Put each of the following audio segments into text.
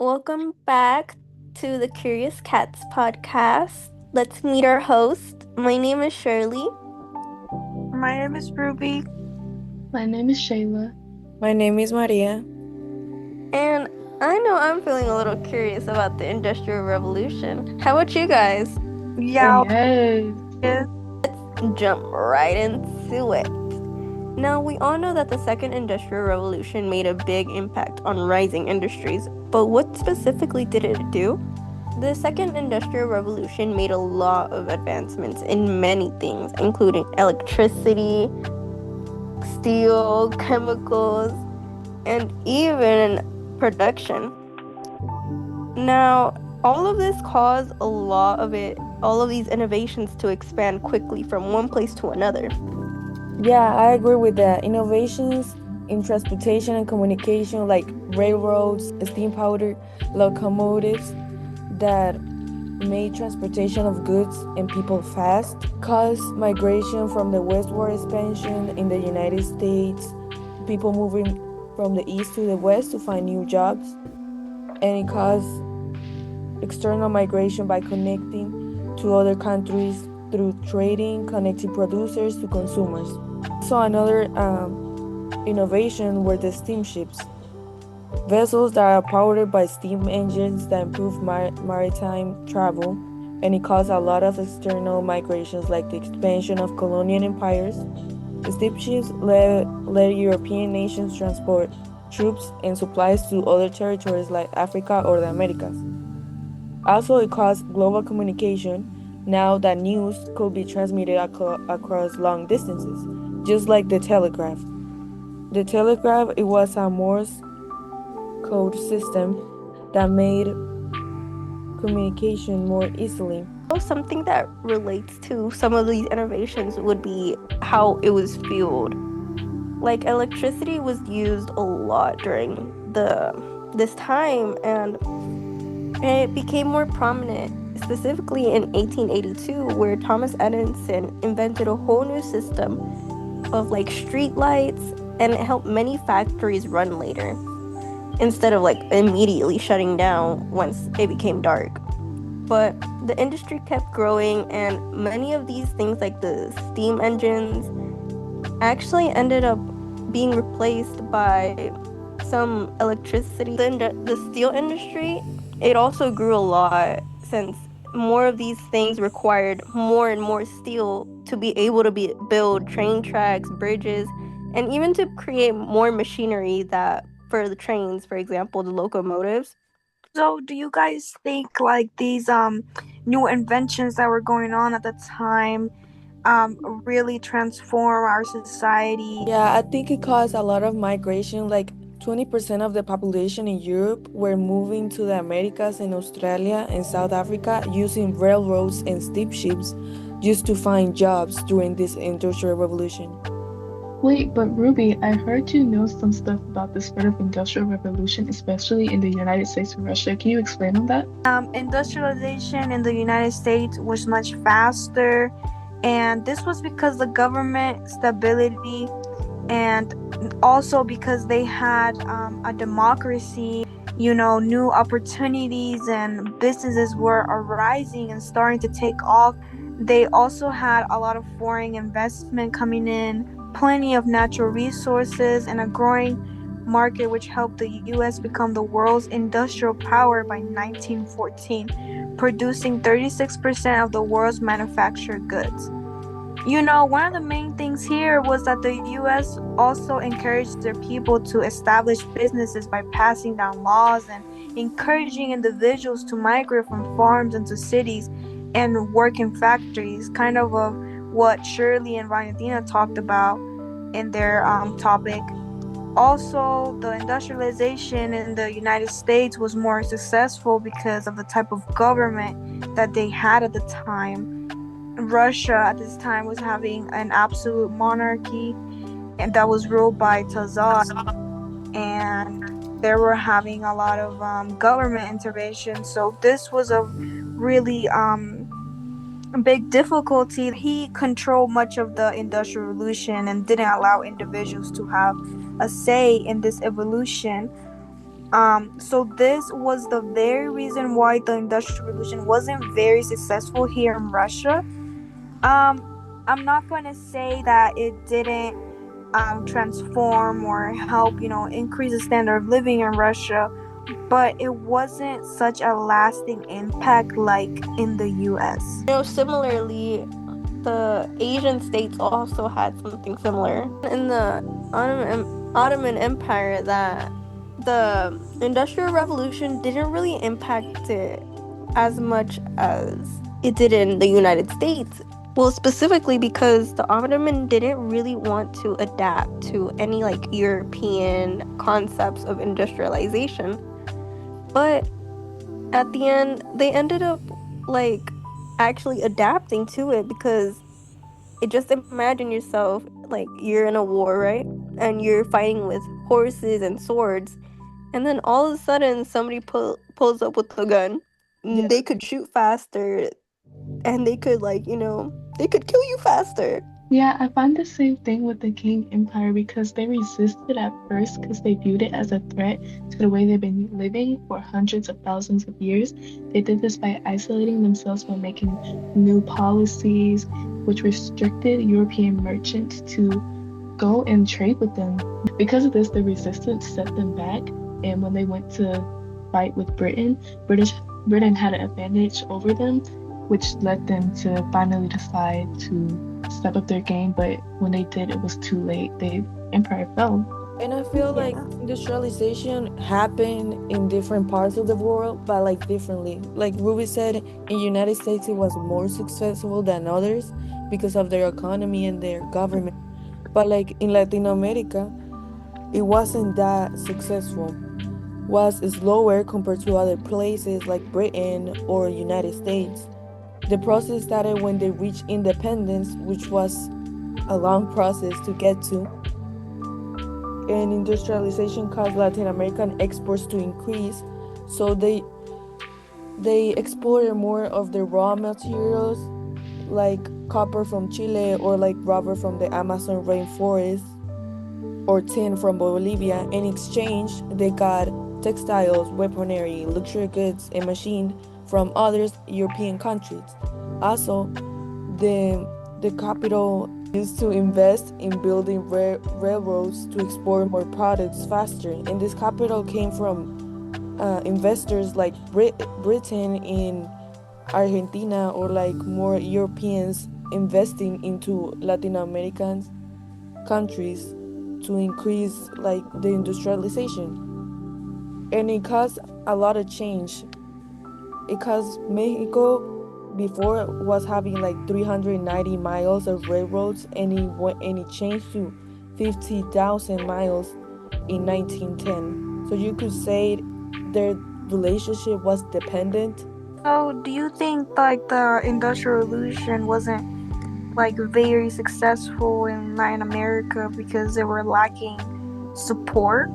Welcome back to the Curious Cats podcast. Let's meet our host. My name is Shirley. My name is Ruby. My name is Shayla. My name is Maria. And I know I'm feeling a little curious about the Industrial Revolution. How about you guys? Yeah, Yes. yes. Jump right into it. Now, we all know that the Second Industrial Revolution made a big impact on rising industries, but what specifically did it do? The Second Industrial Revolution made a lot of advancements in many things, including electricity, steel, chemicals, and even production. Now, all of this caused all of these innovations to expand quickly from one place to another. Yeah, I agree with that. Innovations in transportation and communication, like railroads, steam powered locomotives that made transportation of goods and people fast, caused migration from the westward expansion in the United States, people moving from the east to the west to find new jobs, and it caused external migration by connecting to other countries through trading, connecting producers to consumers. So another innovation were the steamships, vessels that are powered by steam engines that improve maritime travel, and it caused a lot of external migrations like the expansion of colonial empires. The steamships let European nations transport troops and supplies to other territories like Africa or the Americas. Also, it caused global communication now that news could be transmitted across long distances, just like the telegraph. The telegraph it was a Morse code system that made communication more easily. Something that relates to some of these innovations would be how it was fueled. Like electricity was used a lot during this time, and it became more prominent specifically in 1882, where Thomas Edison invented a whole new system of like street lights, and it helped many factories run later instead of like immediately shutting down once it became dark. But the industry kept growing, and many of these things, like the steam engines, actually ended up being replaced by some electricity. The steel industry, it also grew a lot since more of these things required more and more steel to be able to build train tracks, bridges, and even to create more machinery that for the trains, for example, the locomotives. So, do you guys think like these new inventions that were going on at the time really transform our society? Yeah, I think it caused a lot of migration. Like 20% of the population in Europe were moving to the Americas and Australia and South Africa using railroads and steamships just to find jobs during this industrial revolution. Wait, but Ruby, I heard you know some stuff about the spread of Industrial Revolution, especially in the United States and Russia. Can you explain on that? Industrialization in the United States was much faster, and this was because the government stability and also because they had a democracy. New opportunities and businesses were arising and starting to take off. They also had a lot of foreign investment coming in, plenty of natural resources, and a growing market, which helped the US become the world's industrial power by 1914, producing 36% of the world's manufactured goods. One of the main things here was that the US also encouraged their people to establish businesses by passing down laws and encouraging individuals to migrate from farms into cities and work in factories, kind of what Shirley and Valentina talked about in their topic. Also, the industrialization in the United States was more successful because of the type of government that they had at the time. Russia at this time was having an absolute monarchy, and that was ruled by Tsar, and they were having a lot of government intervention. So this was a really big difficulty. He controlled much of the industrial revolution and didn't allow individuals to have a say in this evolution. So this was the very reason why the Industrial Revolution wasn't very successful here in Russia. I'm not going to say that it didn't transform or help, increase the standard of living in Russia, but it wasn't such a lasting impact like in the US. Similarly, the Asian states also had something similar. In the Ottoman Empire, that the Industrial Revolution didn't really impact it as much as it did in the United States. Well, specifically because the Ottoman didn't really want to adapt to any like European concepts of industrialization. But at the end, they ended up like actually adapting to it, because just imagine yourself like you're in a war, right? And you're fighting with horses and swords, and then all of a sudden somebody pulls up with a gun. Yeah. They could shoot faster, and they could they could kill you faster. Yeah, I find the same thing with the Qing Empire because they resisted at first because they viewed it as a threat to the way they've been living for hundreds of thousands of years. They did this by isolating themselves by making new policies which restricted European merchants to go and trade with them. Because of this, the resistance set them back, and when they went to fight with Britain had an advantage over them, which led them to finally decide to step up their game, but when they did, it was too late. The empire fell. And I feel like industrialization happened in different parts of the world, but like differently. Like Ruby said, in United States it was more successful than others because of their economy and their government. But like in Latin America, it wasn't that successful. Was slower compared to other places like Britain or United States. The process started when they reached independence, which was a long process to get to. And industrialization caused Latin American exports to increase, so they exported more of the raw materials like copper from Chile, or like rubber from the Amazon rainforest, or tin from Bolivia. In exchange, they got textiles, weaponry, luxury goods, and machines from other European countries. Also, the capital used to invest in building railroads to export more products faster. And this capital came from investors like Britain in Argentina, or like more Europeans investing into Latin American countries to increase like the industrialization. And it caused a lot of change. It caused Mexico before was having like 390 miles of railroads, and it changed to 50,000 miles in 1910. So you could say their relationship was dependent. So, do you think like the Industrial Revolution wasn't like very successful in Latin America because they were lacking support?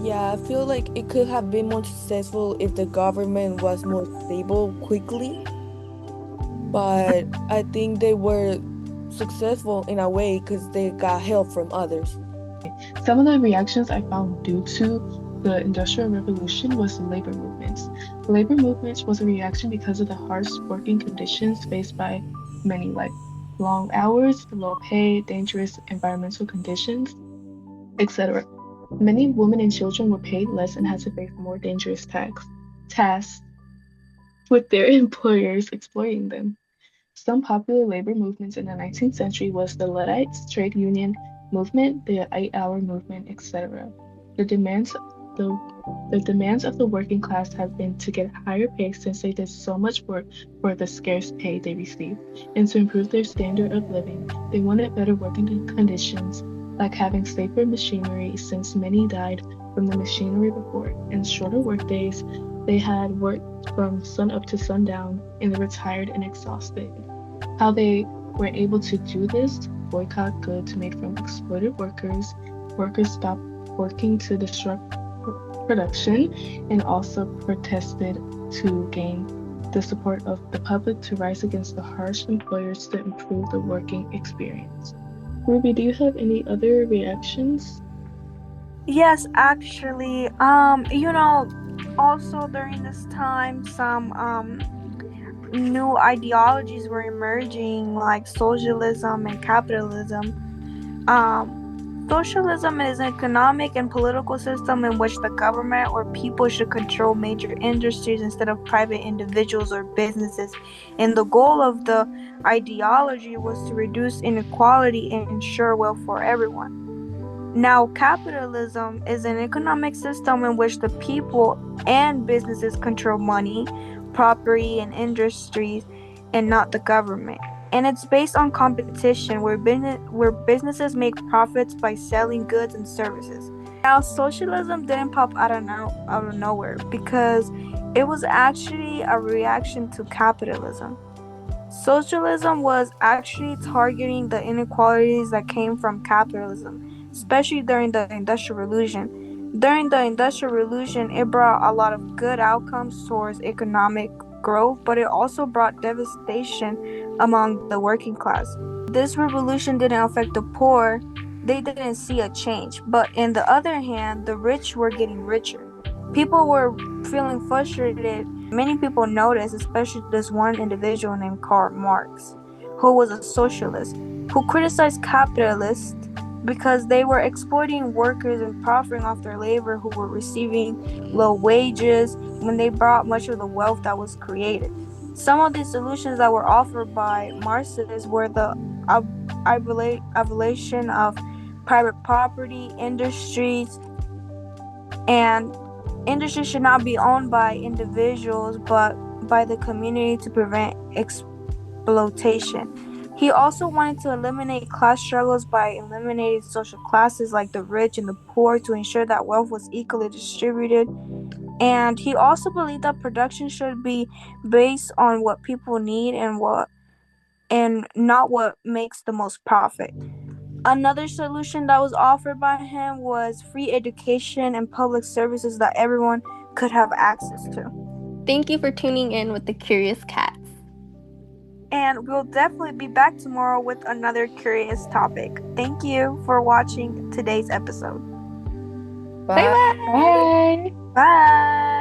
Yeah, I feel like it could have been more successful if the government was more stable quickly. But I think they were successful in a way because they got help from others. Some of the reactions I found due to the Industrial Revolution was labor movements. Labor movements was a reaction because of the harsh working conditions faced by many, like long hours, low pay, dangerous environmental conditions, etc. Many women and children were paid less and had to face more dangerous tasks, with their employers exploiting them. Some popular labor movements in the 19th century was the Luddites trade union movement, the 8-hour movement, etc. The demands of the working class have been to get higher pay since they did so much work for the scarce pay they received, and to improve their standard of living. They wanted better working conditions, like having safer machinery since many died from the machinery before, and shorter work days. They had worked from sun up to sundown, and they were tired and exhausted. How they were able to do this: boycott goods made from exploited workers. Workers stopped working to disrupt production, and also protested to gain the support of the public to rise against the harsh employers to improve the working experience. Ruby, do you have any other reactions? Yes, actually, also during this time, some new ideologies were emerging, like socialism and capitalism. Socialism is an economic and political system in which the government or people should control major industries instead of private individuals or businesses. And the goal of the ideology was to reduce inequality and ensure wealth for everyone. Now, capitalism is an economic system in which the people and businesses control money, property, and industries, and not the government. And it's based on competition where businesses make profits by selling goods and services. Now, socialism didn't pop out of nowhere because it was actually a reaction to capitalism. Socialism was actually targeting the inequalities that came from capitalism, especially during the Industrial Revolution. During the Industrial Revolution, it brought a lot of good outcomes towards economic growth, but it also brought devastation among the working class. This revolution didn't affect the poor, they didn't see a change. But in the other hand, the rich were getting richer. People were feeling frustrated. Many people noticed, especially this one individual named Karl Marx, who was a socialist, who criticized capitalists because they were exploiting workers and profiting off their labor who were receiving low wages when they brought much of the wealth that was created. Some of the solutions that were offered by Marxists were the abolition of private property, and industries should not be owned by individuals but by the community to prevent exploitation. He also wanted to eliminate class struggles by eliminating social classes like the rich and the poor to ensure that wealth was equally distributed. And he also believed that production should be based on what people need and not what makes the most profit. Another solution that was offered by him was free education and public services that everyone could have access to. Thank you for tuning in with the Curious Cats. And we'll definitely be back tomorrow with another curious topic. Thank you for watching today's episode. Bye Bye. bye. Bye. Bye.